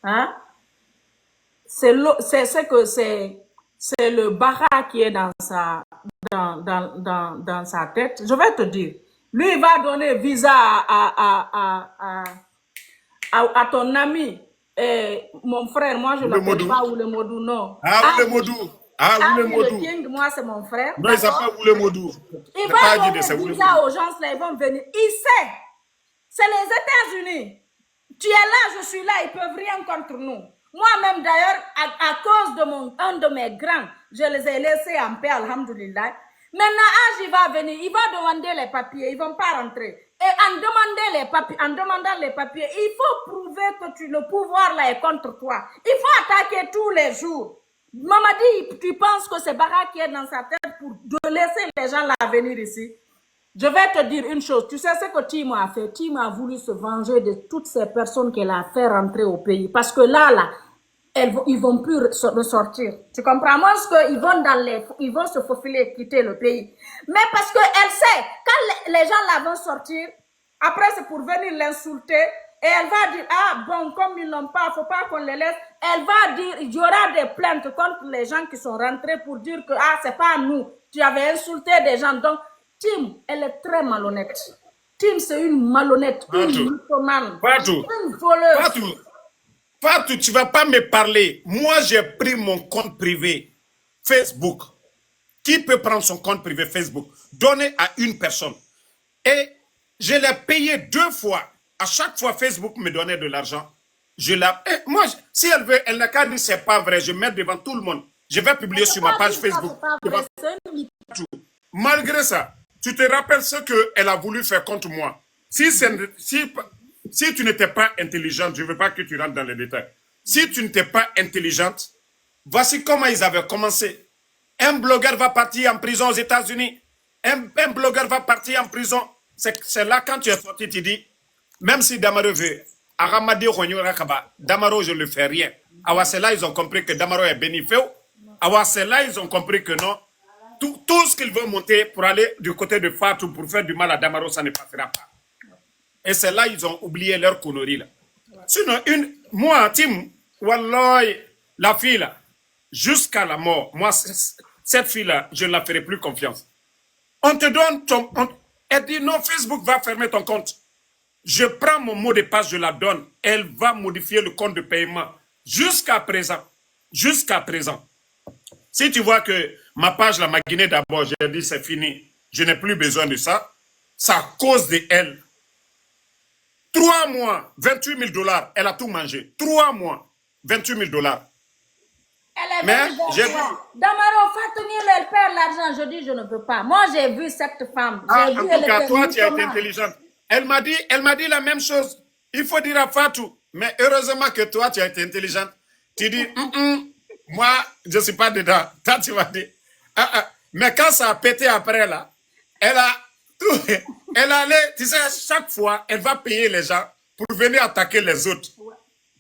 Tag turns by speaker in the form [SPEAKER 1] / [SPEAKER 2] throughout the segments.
[SPEAKER 1] Hein? C'est le bara qui est dans sa tête. Je vais te dire. Lui, il va donner visa à ton ami. Mon frère, moi je ne l'appelle pas Oulemodou, non.
[SPEAKER 2] Ah, Oulemodou. Ah, Oulemodou.
[SPEAKER 1] Moi, c'est mon frère.
[SPEAKER 2] Non, il s'appelle Oulemodou.
[SPEAKER 1] Il va donner visa aux gens, là, ils vont venir. Il sait. C'est les États-Unis. Tu es là, je suis là, ils ne peuvent rien contre nous. Moi-même, d'ailleurs, à cause de un de mes grands, je les ai laissés en paix, alhamdoulilah. Maintenant, Age, il va venir, il va demander les papiers, ils ne vont pas rentrer. Et en demandant les papiers, il faut prouver que le pouvoir là est contre toi. Il faut attaquer tous les jours. Mamadi, tu penses que c'est Bara qui est dans sa tête pour laisser les gens là venir ici? Je vais te dire une chose. Tu sais ce que Tim a fait? Tim a voulu se venger de toutes ces personnes qu'elle a fait rentrer au pays. Parce que là, ils vont plus ressortir. Tu comprends? Moi, qu'ils ils vont se faufiler, quitter le pays. Mais parce qu'elle sait, quand les gens là vont sortir, après c'est pour venir l'insulter, et elle va dire, ah bon, comme ils n'ont pas, faut pas qu'on les laisse. Elle va dire, il y aura des plaintes contre les gens qui sont rentrés pour dire que, ah, c'est pas nous. Tu avais insulté des gens. Donc, Tim, elle est très malhonnête. Tim, c'est une malhonnête, une mythomane, une voleuse.
[SPEAKER 2] Fatou, tu ne vas pas me parler. Moi, j'ai pris mon compte privé Facebook. Qui peut prendre son compte privé Facebook? Donner à une personne. Et je l'ai payé 2 fois. À chaque fois, Facebook me donnait de l'argent. Moi, si elle veut, elle n'a qu'à dire c'est pas vrai. Je mets devant tout le monde. Je vais publier sur ma page Facebook. Malgré ça, tu te rappelles ce qu'elle a voulu faire contre moi. Si tu n'étais pas intelligente, je ne veux pas que tu rentres dans les détails. Si tu n'étais pas intelligente, voici comment ils avaient commencé. Un blogueur va partir en prison aux États-Unis. Un blogueur va partir en prison. C'est là quand tu es sorti, tu dis, même si Damaro veut, Damaro, je ne le fais rien. Alors c'est là ils ont compris que Damaro est bénéfique. Alors c'est là ils ont compris que non. Tout ce qu'ils veulent monter pour aller du côté de Fatou pour faire du mal à Damaro, ça ne passera pas. Et c'est là ils ont oublié leur connerie là. Sinon, moi, Tim, Wallahi, la fille là, jusqu'à la mort, moi, cette fille là, je ne la ferai plus confiance. On te donne elle dit non, Facebook va fermer ton compte. Je prends mon mot de passe, je la donne. Elle va modifier le compte de paiement. Jusqu'à présent. Jusqu'à présent. Si tu vois que ma page, la Guinée d'abord, j'ai dit c'est fini. Je n'ai plus besoin de ça. C'est à cause de elle. 3 mois, 28 000 $. Elle a tout mangé. 3 mois, 28 000 $.
[SPEAKER 1] Mais j'ai vu. Damaro, Fatou, elle perd l'argent. Je dis, je ne peux pas. Moi, j'ai vu cette femme.
[SPEAKER 2] En tout cas, toi, tu as été intelligente. Elle m'a dit la même chose. Il faut dire à Fatou. Mais heureusement que toi, tu as été intelligente. Tu dis, moi, je ne suis pas dedans. Toi, tu vas dire. Mais quand ça a pété après, là, elle allait, tu sais, chaque fois, elle va payer les gens pour venir attaquer les autres.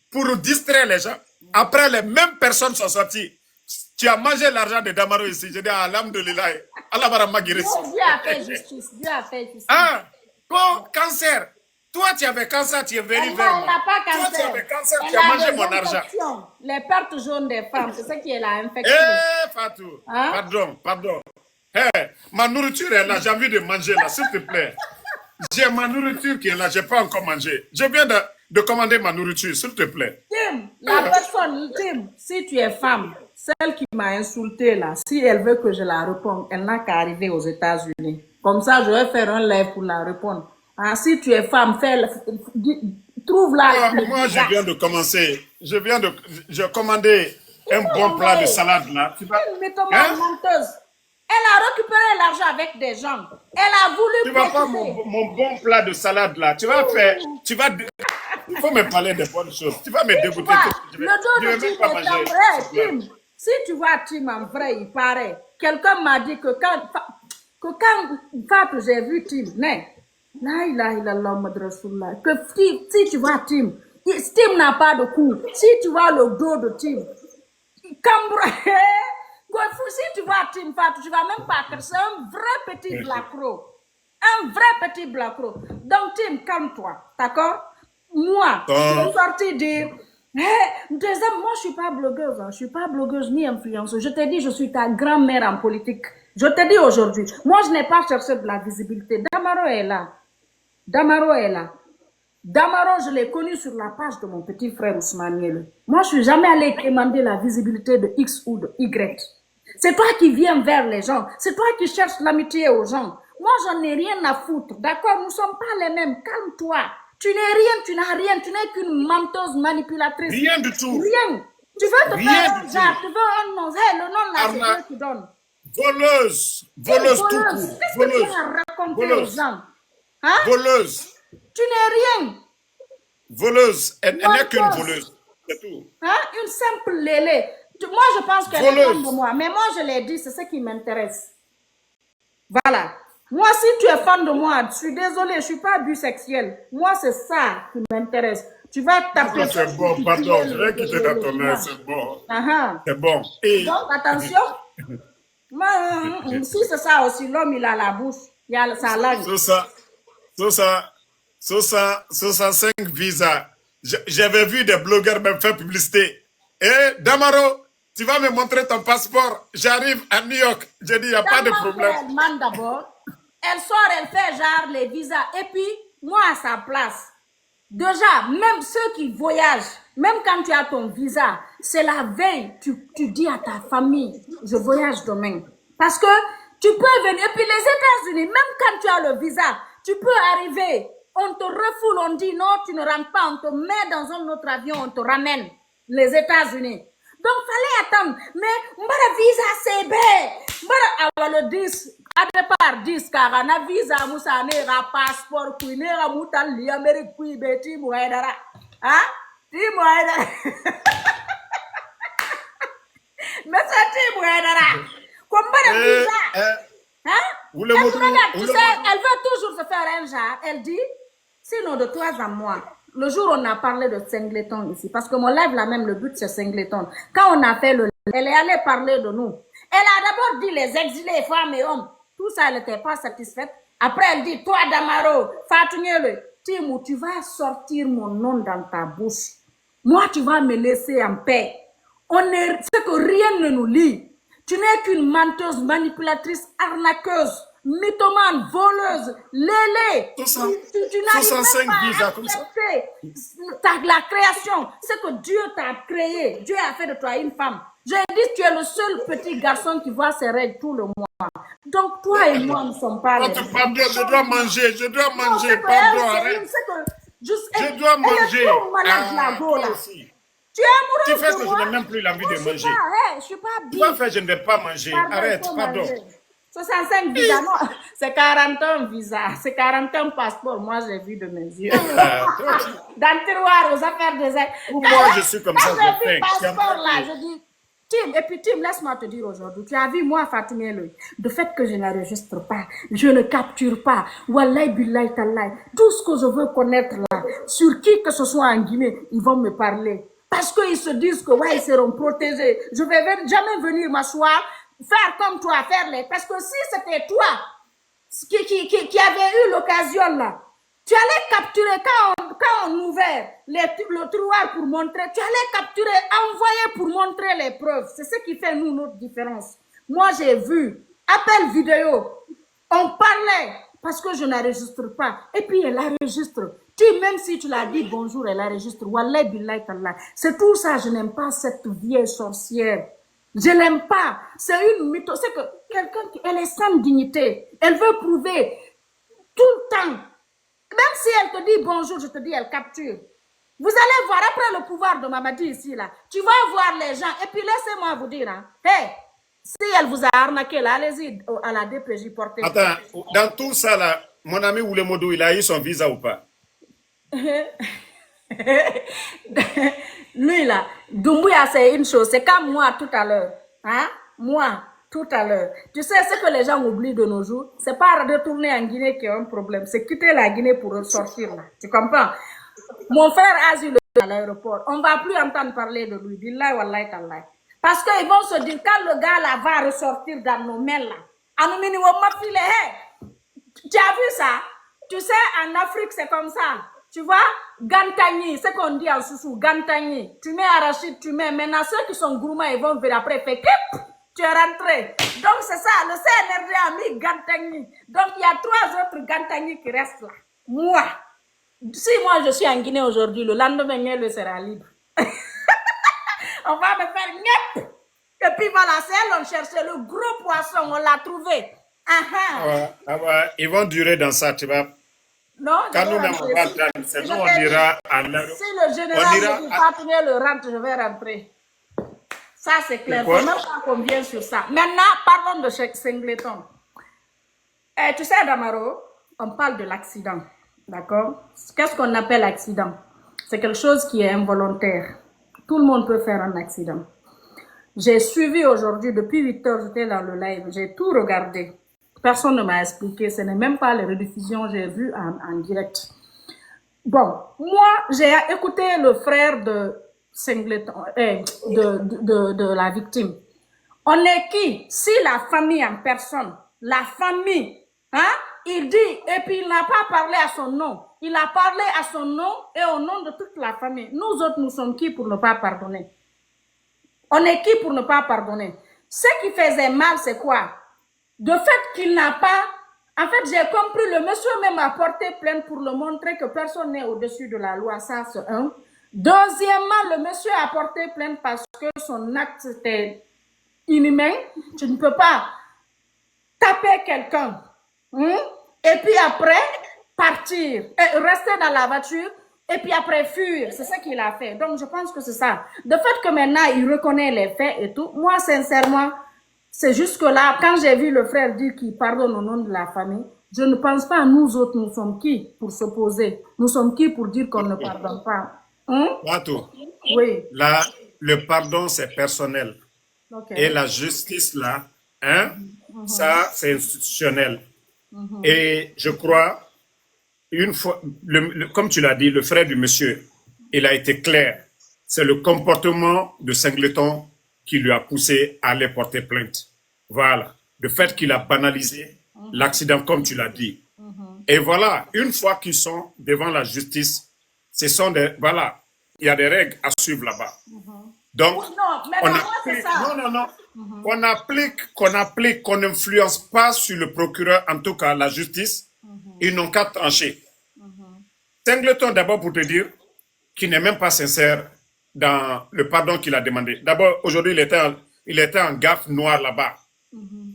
[SPEAKER 2] Pour distraire les gens. Après, les mêmes personnes sont sorties. Tu as mangé l'argent de Damaro ici. Je dis, alhamdoulilah. Allah va guérir.
[SPEAKER 1] Dieu a fait justice. Dieu a fait justice.
[SPEAKER 2] Ah, bon, cancer. Toi, tu avais cancer, tu es venu vers moi.
[SPEAKER 1] Elle n'a pas cancer.
[SPEAKER 2] Toi, tu avais cancer, tu as mangé mon argent.
[SPEAKER 1] Les pertes jaunes des femmes, c'est ça qui est la infection.
[SPEAKER 2] Fatou, pardon. Ma nourriture est là, j'ai envie de manger là, s'il te plaît. J'ai ma nourriture qui est là, je n'ai pas encore mangé. Je viens de commander ma nourriture, s'il te plaît.
[SPEAKER 1] Tim, si tu es femme, celle qui m'a insulté là, si elle veut que je la réponde, elle n'a qu'à arriver aux États-Unis. Comme ça, je vais faire un live pour la répondre. Si tu es femme, trouve-la.
[SPEAKER 2] Moi, je viens de commencer. J'ai commandé un bon plat de salade là.
[SPEAKER 1] Menteuse. Elle a récupéré l'argent avec des gens. Elle a voulu.
[SPEAKER 2] Tu vas pas mon bon plat de salade là. Tu vas faire. Il faut me parler de bonnes choses. Tu vas me dégoûter.
[SPEAKER 1] Le dos de Tim est en vrai. Tim, si tu vois Tim en vrai, il paraît. Quelqu'un m'a dit que quand j'ai vu Tim, que si tu vois Tim n'a pas de cou. Si tu vois le dos de Tim, si tu vois Tim Fatou, tu vas même pas que c'est un vrai petit blacro. Un vrai petit blacro. Donc Tim, calme-toi, d'accord? Moi, je suis sortie dire, deuxième, moi, je suis pas blogueuse, hein. Je suis pas blogueuse ni influenceuse. Je te dis, je suis ta grand-mère en politique. Je te dis aujourd'hui, moi, je n'ai pas cherché de la visibilité. Damaro est là. Damaro est là. Damaro, je l'ai connu sur la page de mon petit frère Ousmane Yele. Moi, je suis jamais allée demander la visibilité de X ou de Y. C'est toi qui viens vers les gens. C'est toi qui cherches l'amitié aux gens. Moi, j'en ai rien à foutre. D'accord? Nous ne sommes pas les mêmes. Calme-toi. Tu n'es rien, tu n'as rien. Tu n'es qu'une menteuse manipulatrice.
[SPEAKER 2] Rien du tout.
[SPEAKER 1] Rien. Tu veux te
[SPEAKER 2] Rien
[SPEAKER 1] faire un
[SPEAKER 2] du
[SPEAKER 1] genre, tu veux un nom. Hey, le nom là, c'est Dieu qui donne.
[SPEAKER 2] Voleuse. Voleuse tout court.
[SPEAKER 1] Qu'est-ce que tu as raconté aux gens? Hein?
[SPEAKER 2] Voleuse.
[SPEAKER 1] Tu n'es rien.
[SPEAKER 2] Voleuse. Elle n'est qu'une voleuse. C'est tout.
[SPEAKER 1] Hein? Une simple lélé. Moi, je pense qu'elle est fan de moi. Mais moi, je l'ai dit, c'est ce qui m'intéresse. Voilà. Moi, si tu es fan de moi, je suis désolée, je ne suis pas bisexuelle. Moi, c'est ça qui m'intéresse. Tu vas taper.
[SPEAKER 2] C'est bon, pardon. Je vais quitter dans ton air, c'est bon. C'est bon. Et...
[SPEAKER 1] Donc, attention. Si c'est ça aussi, l'homme, il a la bouche. Il a sa langue.
[SPEAKER 2] Sur ça, 5 visas. J'avais vu des blogueurs me faire publicité. Eh, Damaro, tu vas me montrer ton passeport. J'arrive à New York. J'ai dit, il n'y a pas de problème.
[SPEAKER 1] Elle demande d'abord. Elle sort, elle fait genre les visas. Et puis, moi, à sa place. Déjà, même ceux qui voyagent, même quand tu as ton visa, c'est la veille, tu dis à ta famille, je voyage demain. Parce que tu peux venir. Et puis les États-Unis, même quand tu as le visa, tu peux arriver. On te refoule, on dit non, tu ne rentres pas, on te met dans un autre avion, on te ramène. Les États-Unis. Donc, fallait attendre. Mais, mbara visa, c'est bien. Mbara, le 10, à départ, 10, car on a visa, moussa, nera passeport, puis nera moutal, li Amérique, puis beti, mouaïdara. Hein? Ti mouaïdara. Mais c'est ti mouaïdara. Comme mbara visa. Hein? Tu sais, elle veut toujours se faire un genre. Elle dit, sinon de toi à moi. Le jour où on a parlé de Singleton ici, parce que mon live là même, le but c'est Singleton. Quand on a fait le live, elle est allée parler de nous. Elle a d'abord dit les exilés, femmes et hommes. Tout ça, elle n'était pas satisfaite. Après, elle dit, toi Damaro, Fatounyele, Timou, tu vas sortir mon nom dans ta bouche. Moi, tu vas me laisser en paix. C'est que rien ne nous lie. Tu n'es qu'une menteuse, manipulatrice, arnaqueuse, mythomane, voleuse, lélé.
[SPEAKER 2] Tout ça.
[SPEAKER 1] Tu n'arrives pas à
[SPEAKER 2] accepter
[SPEAKER 1] la création. C'est que Dieu t'a créé. Dieu a fait de toi une femme. J'ai dit, tu es le seul petit garçon qui voit ses règles tout le mois. Donc, toi et moi, nous ne sommes pas les mêmes.
[SPEAKER 2] Je dois manger, pardon, arrête. Je dois manger. Toi aussi.
[SPEAKER 1] Tu es amoureuse
[SPEAKER 2] tu fais
[SPEAKER 1] de
[SPEAKER 2] que
[SPEAKER 1] moi?
[SPEAKER 2] je n'ai même plus l'envie de manger.
[SPEAKER 1] Je suis pas bien.
[SPEAKER 2] Tu vas faire, je ne vais pas manger. Arrête, pardon.
[SPEAKER 1] 65 visas, non, c'est 41 visas, c'est 41 passeports, moi j'ai vu de mes yeux. Dans le tiroir, aux affaires des aides.
[SPEAKER 2] Moi, je suis comme ça,
[SPEAKER 1] je fais. Passeport là, je dis, Tim, et puis Tim, laisse-moi te dire aujourd'hui, tu as vu moi, Fatounyele, le fait que je n'enregistre pas, je ne capture pas, wallahi billahi tallahi, tout ce que je veux connaître là, sur qui que ce soit en Guinée, ils vont me parler. Parce qu'ils se disent que ouais, ils seront protégés. Je vais jamais venir m'asseoir, faire comme toi, parce que si c'était toi qui avait eu l'occasion là, tu allais capturer quand on ouvrait le tiroir pour montrer, tu allais capturer, envoyer pour montrer les preuves. C'est ce qui fait nous notre différence. Moi j'ai vu, appel vidéo, on parlait parce que je n'enregistre pas. Et puis elle enregistre. Même si tu l'as dit bonjour, elle enregistre. Wallahi billahi tallah. C'est tout ça, je n'aime pas cette vieille sorcière. Je l'aime pas. C'est une mytho. C'est que quelqu'un qui, elle est sans dignité. Elle veut prouver tout le temps. Même si elle te dit bonjour, je te dis, elle capture. Vous allez voir après le pouvoir de Mamadi ici, là. Tu vas voir les gens. Et puis laissez-moi vous dire, hein. Hey, si elle vous a arnaqué, là, allez-y à la DPJ portée.
[SPEAKER 2] Attends, dans tout ça, là, mon ami Oulemodo, il a eu son visa ou pas?
[SPEAKER 1] Lui là, Doumbouya c'est une chose, c'est comme moi tout à l'heure. Hein? Moi, tout à l'heure. Tu sais ce que les gens oublient de nos jours? C'est pas retourner en Guinée qui est un problème, c'est quitter la Guinée pour sortir là. Tu comprends? Mon frère Azul à l'aéroport, on va plus entendre parler de lui. Billahi wallahi tallahi. Parce qu'ils vont se dire, quand le gars là va ressortir dans nos mains là, à nos minimum, tu as vu ça? Tu sais, en Afrique, c'est comme ça. Tu vois, Gantagni, c'est qu'on dit en sous Gantagni. Tu mets arachide, tu mets. Maintenant, ceux qui sont gourmands, ils vont venir après, fait clip, tu es rentré. Donc, c'est ça, le CNRD a mis Gantagni. Donc, il y a 3 autres Gantagni qui restent là. Moi, si moi je suis en Guinée aujourd'hui, le lendemain, le sera libre. On va me faire niep. Et puis voilà, c'est elle, on cherchait le gros poisson, on l'a trouvé.
[SPEAKER 2] Ils vont durer dans ça, tu vois.
[SPEAKER 1] Non,
[SPEAKER 2] quand nous-mêmes on va attendre, c'est nous, on ira à l'heure.
[SPEAKER 1] Si le général ne dit pas tenir le rentre, je vais rentrer. Ça, c'est clair. Il faut même pas qu'on vienne sur ça. Maintenant, parlons de Singleton. Tu sais, Damaro, on parle de l'accident. D'accord? Qu'est-ce qu'on appelle accident? C'est quelque chose qui est involontaire. Tout le monde peut faire un accident. J'ai suivi aujourd'hui, depuis 8 heures, j'étais dans le live, j'ai tout regardé. Personne ne m'a expliqué, ce n'est même pas les rediffusions, j'ai vu en direct. Bon, moi, j'ai écouté le frère de Singleton, de la victime. On est qui? Si la famille en personne, la famille, hein, il dit, et puis il n'a pas parlé à son nom. Il a parlé à son nom et au nom de toute la famille. Nous autres, nous sommes qui pour ne pas pardonner? On est qui pour ne pas pardonner? Ce qui faisait mal, c'est quoi? De fait qu'il n'a pas... En fait, j'ai compris, le monsieur même a porté plainte pour le montrer que personne n'est au-dessus de la loi. Ça, c'est un. Deuxièmement, le monsieur a porté plainte parce que son acte était inhumain. Tu ne peux pas taper quelqu'un. Et puis après, partir, rester dans la voiture, et puis après fuir. C'est ça qu'il a fait. Donc, je pense que c'est ça. De fait que maintenant, il reconnaît les faits et tout. Moi, sincèrement, c'est jusque là, quand j'ai vu le frère dire qu'il pardonne au nom de la famille, je ne pense pas, nous autres, nous sommes qui pour s'opposer? Nous sommes qui pour dire qu'on ne pardonne pas? Oui.
[SPEAKER 2] Là, le pardon, c'est personnel.
[SPEAKER 1] Okay.
[SPEAKER 2] Et la justice, là, ça, c'est institutionnel. Et je crois, une fois, comme tu l'as dit, le frère du monsieur, il a été clair. C'est le comportement de Singleton qui lui a poussé à aller porter plainte. Voilà. Le fait qu'il a banalisé l'accident, comme tu l'as dit. Et voilà, une fois qu'ils sont devant la justice, ce sont des... Voilà, il y a des règles à suivre là-bas. Donc, qu'on applique, qu'on n'influence pas sur le procureur, en tout cas la justice, ils n'ont qu'à trancher. Singleton, d'abord pour te dire qu'il n'est même pas sincère dans le pardon qu'il a demandé. D'abord, aujourd'hui, il était en gaffe noire là-bas.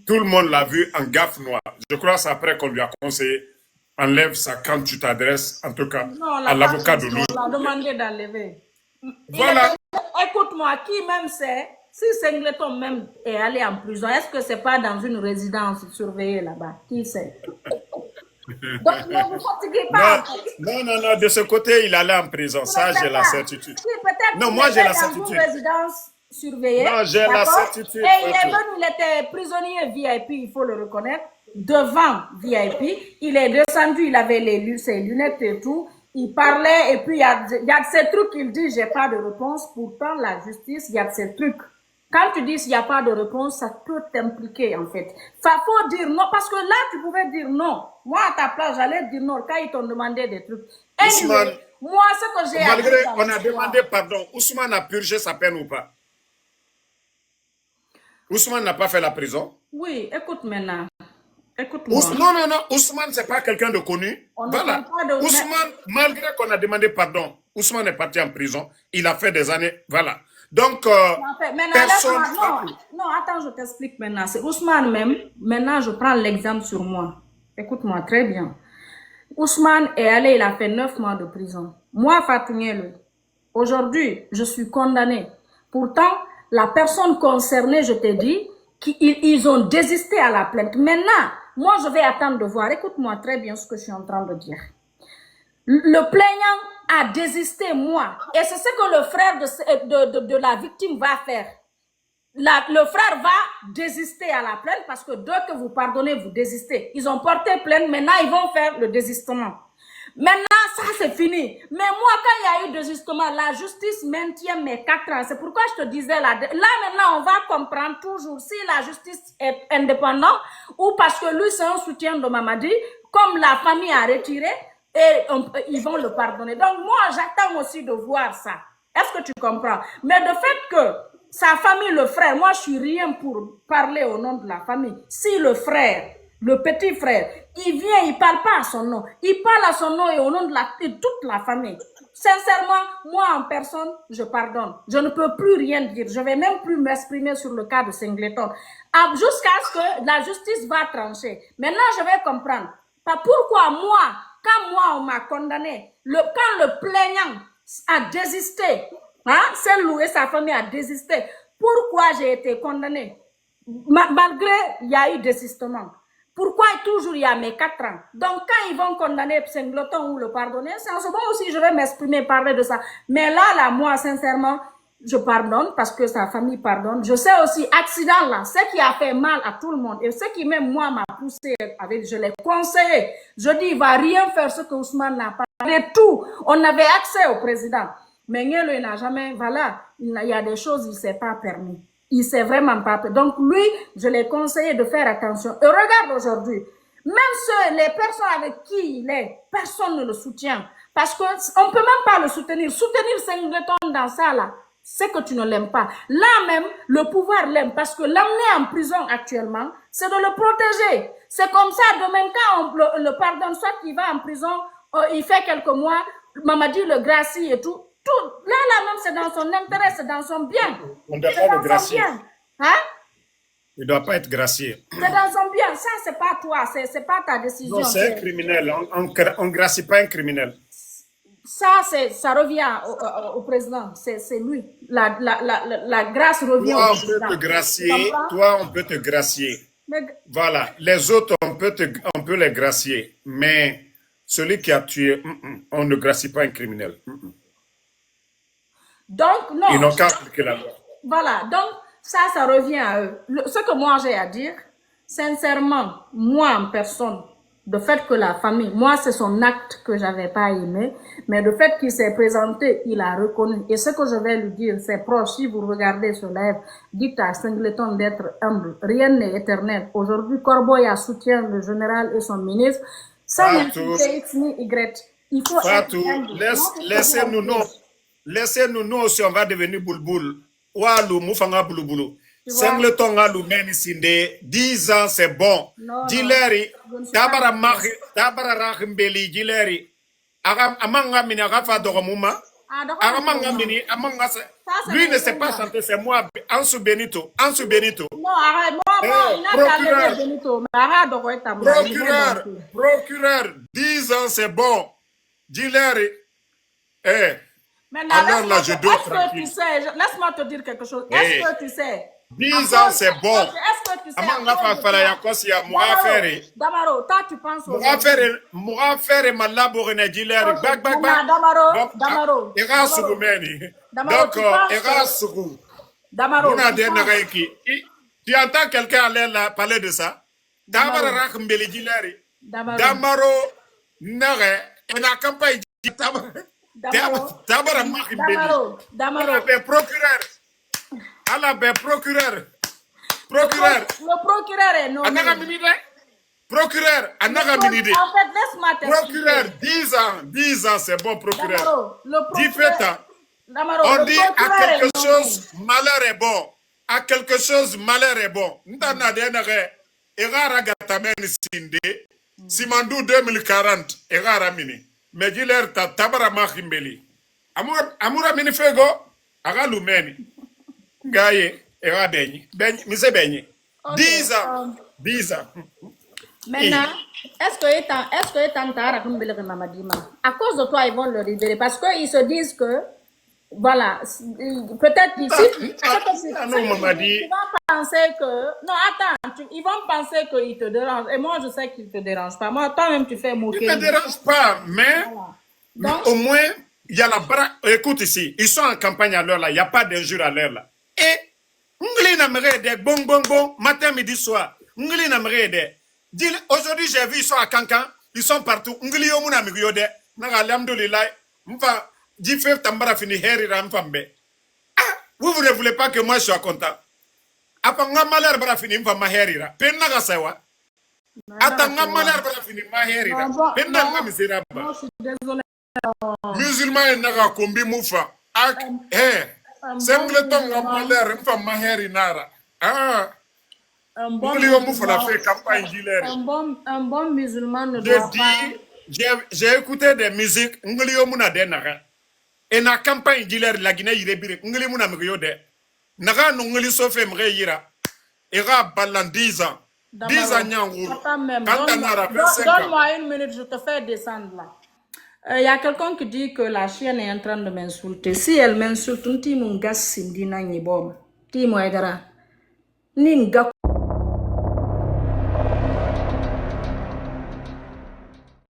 [SPEAKER 2] Tout le monde l'a vu en gaffe noire. Je crois que c'est après qu'on lui a conseillé, enlève ça quand tu t'adresses, en tout cas, à l'avocat de l'autre.
[SPEAKER 1] On l'a demandé d'enlever.
[SPEAKER 2] Voilà.
[SPEAKER 1] Écoute-moi, qui même sait, si Singleton même est allé en prison, est-ce que c'est pas dans une résidence surveillée là-bas? Qui sait? Donc, ne vous fatiguez pas.
[SPEAKER 2] Non, de ce côté, il allait en prison. Ça, j'ai la certitude.
[SPEAKER 1] Oui,
[SPEAKER 2] non, moi, j'ai la certitude.
[SPEAKER 1] Dans une résidence surveillée.
[SPEAKER 2] Non, j'ai la certitude.
[SPEAKER 1] Et il est venu, il était prisonnier VIP, il faut le reconnaître, devant VIP. Il est descendu, il avait ses lunettes et tout. Il parlait, et puis il y a ces trucs qu'il dit, j'ai pas de réponse. Pourtant, la justice, il y a ces trucs. Quand tu dis qu'il n'y a pas de réponse, ça peut t'impliquer en fait. Ça faut dire non, parce que là, tu pouvais dire non. Moi, à ta place, j'allais dire non quand ils t'ont demandé des trucs. Anyway, moi, ce que j'ai
[SPEAKER 2] malgré on a demandé pardon, Ousmane a purgé sa peine ou pas? Ousmane n'a pas fait la prison?
[SPEAKER 1] Oui, écoute maintenant. Écoute-moi.
[SPEAKER 2] Non, Ousmane, c'est pas quelqu'un de connu. Voilà. Ousmane, malgré qu'on a demandé pardon, Ousmane est parti en prison. Il a fait des années. Voilà. Donc, personne...
[SPEAKER 1] Non, attends, je t'explique maintenant. C'est Ousmane même. Maintenant, je prends l'exemple sur moi. Écoute-moi très bien. Ousmane est allé, il a fait 9 mois de prison. Moi, Fatougnel, aujourd'hui, je suis condamné. Pourtant, la personne concernée, je t'ai dit, ils ont désisté à la plainte. Maintenant, moi, je vais attendre de voir. Écoute-moi très bien ce que je suis en train de dire. Le plaignant a désisté, moi. Et c'est ce que le frère de la victime va faire. Le frère va désister à la plainte parce que dès que vous pardonnez, vous désistez. Ils ont porté plainte, maintenant ils vont faire le désistement. Maintenant, ça c'est fini. Mais moi, quand il y a eu désistement, la justice maintient mes 4 ans. C'est pourquoi je te disais là maintenant, on va comprendre toujours si la justice est indépendante ou parce que lui c'est un soutien de Mamadi, comme la famille a retiré. et ils vont le pardonner. Donc moi, j'attends aussi de voir ça. Est-ce que tu comprends? Mais le fait que sa famille, le frère, moi je suis rien pour parler au nom de la famille. Si le frère, le petit frère, il vient, il parle pas à son nom, il parle à son nom et au nom de toute la famille. Sincèrement, moi en personne, je pardonne. Je ne peux plus rien dire. Je vais même plus m'exprimer sur le cas de Singleton. Jusqu'à ce que la justice va trancher. Maintenant, je vais comprendre. Pas pourquoi moi, quand moi on m'a condamné, quand le plaignant a désisté, hein, Saint-Loup et sa famille a désisté, pourquoi j'ai été condamné? Malgré il y a eu désistement. Pourquoi toujours il y a mes 4 ans? Donc quand ils vont condamner Singleton ou le pardonner, c'est en ce moment aussi je vais m'exprimer, parler de ça. Mais là, moi, sincèrement, je pardonne parce que sa famille pardonne. Je sais aussi, accident là, ce qui a fait mal à tout le monde et ce qui même moi m'a poussé, je l'ai conseillé. Je dis, il va rien faire ce que Ousmane n'a pas fait. Tout, on avait accès au président. Mais Nguelo, il n'a jamais, voilà, il y a des choses, il ne s'est pas permis. Il s'est vraiment pas permis. Donc lui, je l'ai conseillé de faire attention. Et regarde aujourd'hui, même les personnes avec qui il est, personne ne le soutient. Parce qu'on ne peut même pas le soutenir. Soutenir Singleton dans ça là, c'est que tu ne l'aimes pas. Là même, le pouvoir l'aime parce que l'amener en prison actuellement, c'est de le protéger. C'est comme ça, demain quand on le pardonne, soit qu'il va en prison, il fait quelques mois, Mamadi le gracie et tout. Là même, c'est dans son intérêt, c'est dans son bien.
[SPEAKER 2] On ne doit pas le gracier.
[SPEAKER 1] Hein?
[SPEAKER 2] Il ne doit pas être gracié.
[SPEAKER 1] C'est dans son bien. Ça, c'est pas toi, c'est pas ta décision.
[SPEAKER 2] Non, c'est un criminel. On ne gracie pas un criminel.
[SPEAKER 1] Ça revient au président. C'est lui. La grâce revient au président.
[SPEAKER 2] Toi, on peut te gracier. Toi, on peut te gracier. Mais... Voilà. Les autres, on peut les gracier. Mais celui qui a tué, on ne gracie pas un criminel.
[SPEAKER 1] Donc, non.
[SPEAKER 2] Ils n'ont qu'à appliquer la loi.
[SPEAKER 1] Voilà. Donc, ça revient à eux. Ce que moi j'ai à dire, sincèrement, moi en personne, le fait que la famille, moi c'est son acte que j'avais pas aimé, mais le fait qu'il s'est présenté, il a reconnu. Et ce que je vais lui dire, c'est proche, si vous regardez ce live, dites à Singleton d'être humble. Rien n'est éternel. Aujourd'hui, Corboya soutient le général et son ministre. Ça n'insulte X ni Y. Il faut
[SPEAKER 2] Fatou, laissez-nous, non. Laissez-nous, nous aussi, on va devenir boulboul. Oualou, moufanga boulouboulou. Singleton a l'oumeni sinde. 10 ans, c'est bon. Dileri, tabara rahimbeli, dileri. Amanga mini, agafa dogomouma. Amanga mini, amanga se. Lui ne sait pas chanter, c'est moi, Ansu Benito. Ansu Benito.
[SPEAKER 1] Non, arrête, moi, il n'a qu'à lever Benito. Mais arrête de voir ta main.
[SPEAKER 2] Procureur, 10 ans, c'est bon. Dileri.
[SPEAKER 1] Maintenant,
[SPEAKER 2] alors là, je dois tranquille.
[SPEAKER 1] Laisse-moi te dire quelque chose. Est-ce que tu sais?
[SPEAKER 2] 10 ans, c'est bon.
[SPEAKER 1] Est-ce que tu sais? Damaro, toi, tu penses au...
[SPEAKER 2] Moi, faire ma laborine d'hilaire.
[SPEAKER 1] Damaro. Damaro.
[SPEAKER 2] Tu entends quelqu'un aller là parler de ça? Damaro, n'a campagne. Procureur.
[SPEAKER 1] Le procureur est nommé.
[SPEAKER 2] Procureur,
[SPEAKER 1] en fait, laisse-moi t'expliquer.
[SPEAKER 2] Procureur, 10 ans, c'est bon, procureur.
[SPEAKER 1] On
[SPEAKER 2] dit à quelque chose, malheur est bon. À quelque chose, malheur est bon. Simandou 2040, mais dis-leur, tabara machimbeli. Amoura minifego, aga lumeni. Gaye, era beigni. Mise beigni. 10 ans. 10 ans.
[SPEAKER 1] Maintenant, est-ce que Tantara à cause de toi, ils vont le libérer parce qu'ils se disent que, voilà, peut-être ici, ils vont penser que, non, attends, ils vont penser qu'ils te dérangent. Et moi, je sais qu'ils ne te dérangent pas. Moi, toi-même, tu fais moquer.
[SPEAKER 2] Ils ne me dérangent pas, mais, voilà. Donc, au moins, il y a la bras. Écoute ici, ils sont en campagne à l'heure là, il n'y a pas d'injure à l'heure là. Et, matin, midi, soir. Aujourd'hui, j'ai vu, ils sont à Cancan, ils sont partout. Vous ne voulez pas que moi je sois content. Attends, nga malheur va finir maheri là. Pendant nga misérable.
[SPEAKER 1] Non, je suis désolée.
[SPEAKER 2] Musulman est naga kombi moufa. Ak, Sengleton nga malheur mfa maheri nara. Ah.
[SPEAKER 1] Un bon musulman ne doit pas...
[SPEAKER 2] J'ai écouté des musiques. Et na campagne dealer la Guinée irebire. Ngli muna mgyo de. Naga ngli sofe mre yira. Ira balan 10 ans. 10 ans nyanguru.
[SPEAKER 1] Donne-moi une minute, je te fais descendre là. Y a quelqu'un qui dit que la chienne est en train de m'insulter. Si elle m'insulte, un petit mon gars sindina nyibom. Ti mo edara. Ninga